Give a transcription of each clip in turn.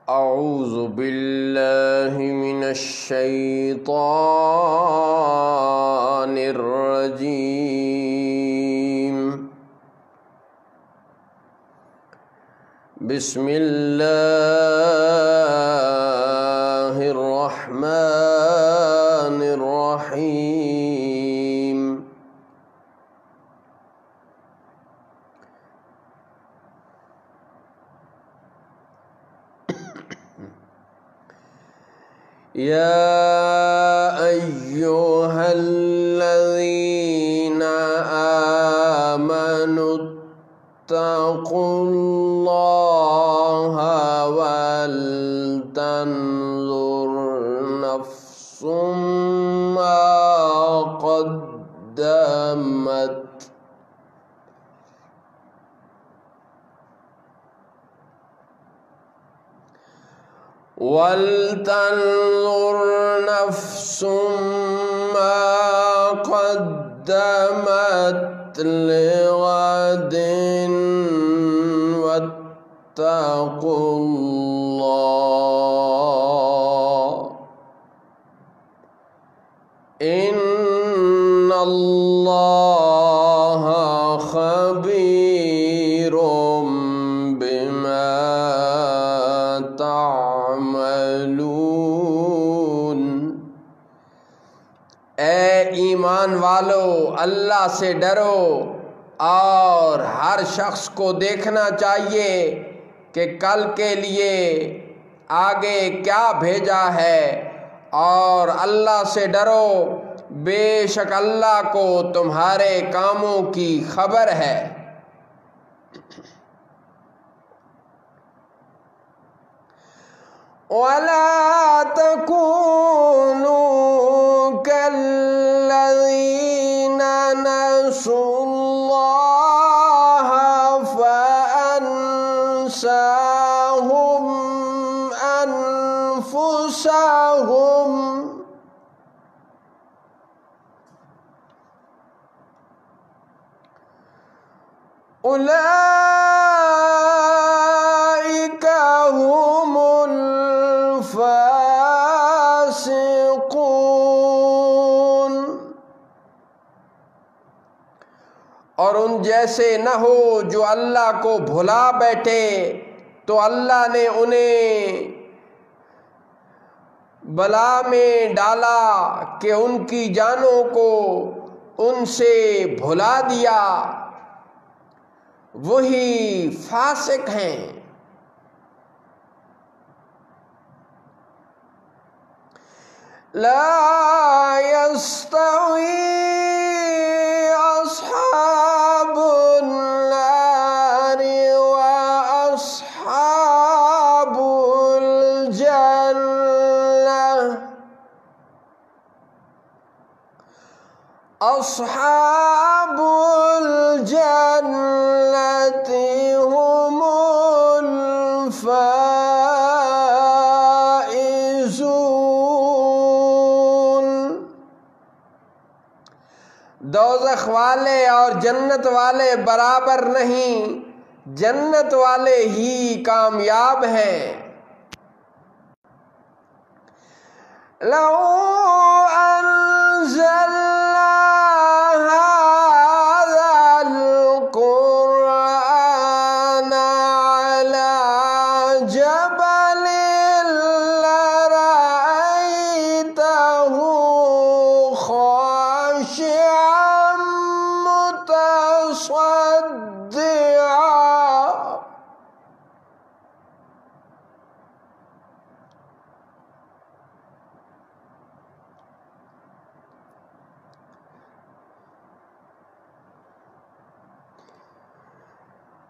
أعوذ بالله من الشيطان الرجيم. بسم الله الرحمن الرحيم. يا أيها الذين آمنوا اتقوا الله ولتنظر نفس ما قدمت لغد واتقوا الله إن الله خبير بما تعملون। ए ईमान वालो, अल्लाह से डरो और हर शख्स को देखना चाहिए कि कल के लिए आगे क्या भेजा है, और अल्लाह से डरो, बेशक अल्लाह को तुम्हारे कामों की खबर है। वला तकूनू कल्लज़ीना नसुल्लाह फअन्साहुम अनफुसहुम उलाइका हुमुल फासिकून। और उन जैसे न हो जो अल्लाह को भुला बैठे, तो अल्लाह ने उन्हें बला में डाला कि उनकी जानों को उनसे भुला दिया, वही फासिक हैं। ला यस्तवी अस्हाबुन नारि व अस्हाबुल जन्नह। अस्हाबुल जन्नति हुमुल फाइज़ून। दोज़ख वाले और जन्नत वाले बराबर नहीं, जन्नत वाले ही कामयाब हैं। लौ अंज़लना हाज़ल कुरआन अला जबलिन लरअयतहु खाशिअम मुतसद्दिआ।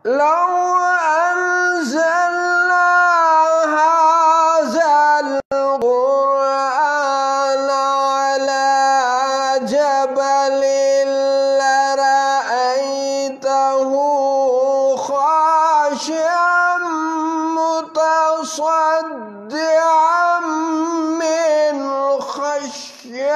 लौ अंज़लना हाज़ल कुरआन अला जबलिन लरअयतहु खाशिअम मुतसद्दिअम मिन खश्यतिल्लाह।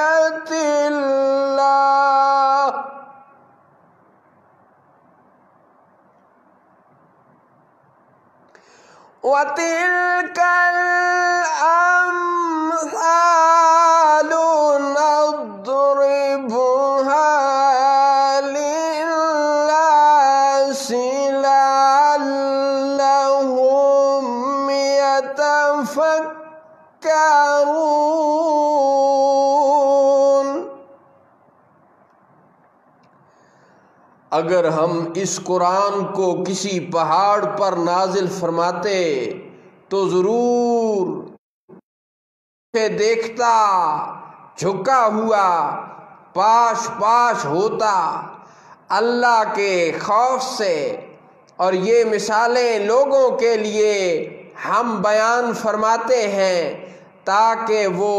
वतिल्कल अम्सालु नद्रिबुहा लिन्नासि लअल्लहुम यतफक्करून। अगर हम इस कुरान को किसी पहाड़ पर नाजिल फरमाते तो जरूर से देखता झुका हुआ पाश पाश होता अल्लाह के खौफ से। और ये मिसालें लोगों के लिए हम बयान फरमाते हैं ताकि वो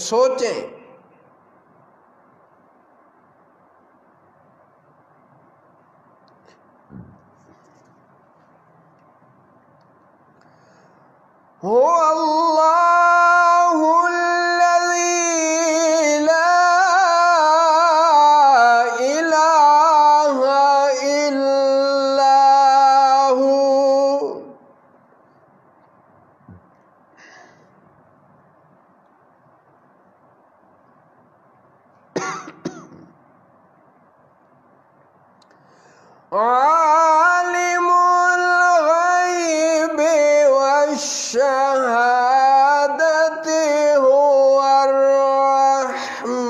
सोचें। हो अल्लाहुल्लज़ी ला इलाहा इल्ला हू। आलिमुल गैबि वश्शहादति हुवर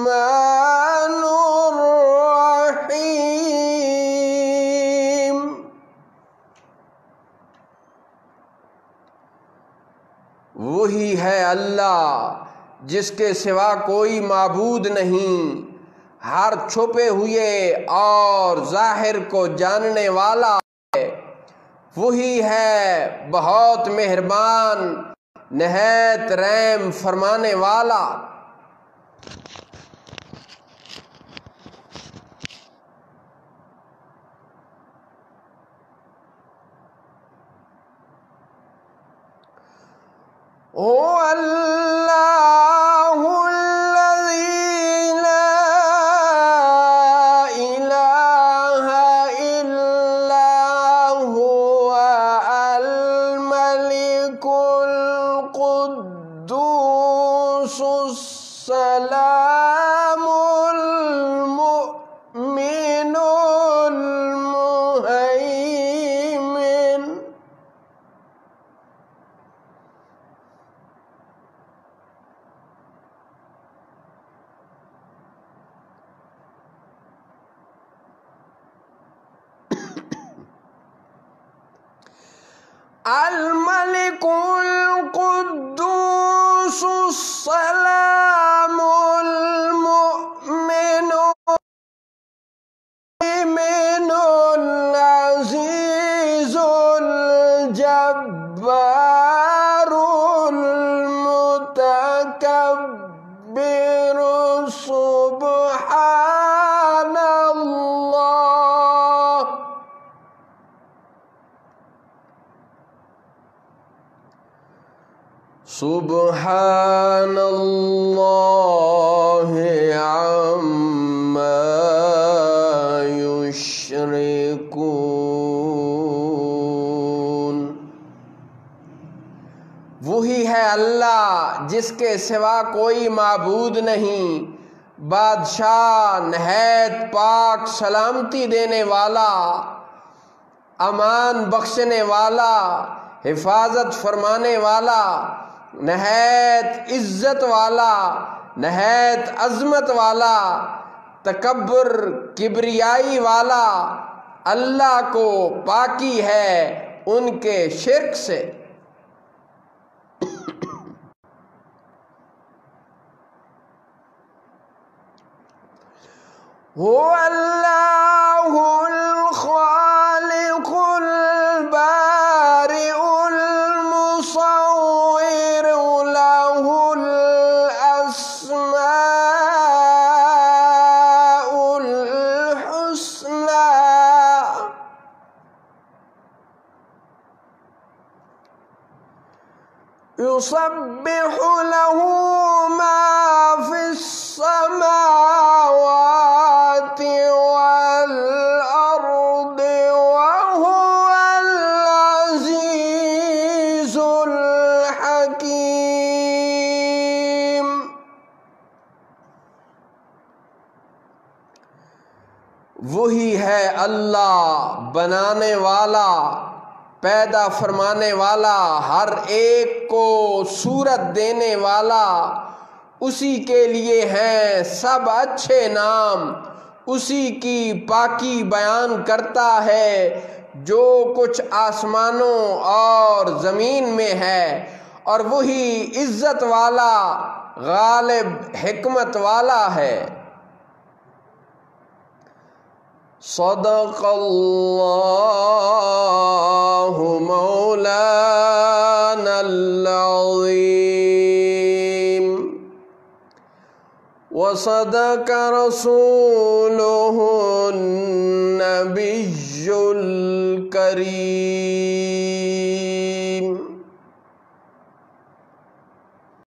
रहमानुर रहीम। वही है अल्लाह जिसके सिवा कोई माबूद नहीं, हर छुपे हुए और जाहिर को जानने वाला है। वही है बहुत मेहरबान नहायत रहम फरमाने वाला। ओ अल्लाहुल्लज़ी ला इलाहा इल्ला हुवा अल मलिकुल कुद्दूसुस सलामुल मुमिनुल मुहैमिन। अल मलिकुल कुद्दूसुस सलामुल मुमिनुल अज़ीज़ुल जब्बारुल मुतकब्बिरु सुब्हानल्लाह। सुब्हानल्लाहि अम्मा युश्रिकून। वही है अल्लाह जिसके सिवा कोई माबूद नहीं, बादशाह नहायत पाक सलामती देने वाला, अमान बख्शने वाला, हिफाजत फरमाने वाला, नहायत इज्जत वाला, नहायत अजमत वाला, तकब्बुर किब्रियाई वाला। अल्लाह को पाकी है उनके शिर्क से। हो अल्लाहुल खालिकुल बारिउल मुसव्विर लहुल अस्माउल हुस्ना। युसब्बिहु लहू मा फिस समावाति वल अर्दि व हुवल अज़ीज़ अज़ीज़ुल हकीम। वही है अल्लाह बनाने वाला, पैदा फरमाने वाला, हर एक को सूरत देने वाला। उसी के लिए हैं सब अच्छे नाम, उसी की पाकी बयान करता है जो कुछ आसमानों और ज़मीन में है। और वही इज़्ज़त वाला, गालिब, हिकमत वाला है। सदक़ल्लाहु मौलानल अज़ीम व सदक़ रसूलुहुन नबियुल करीम।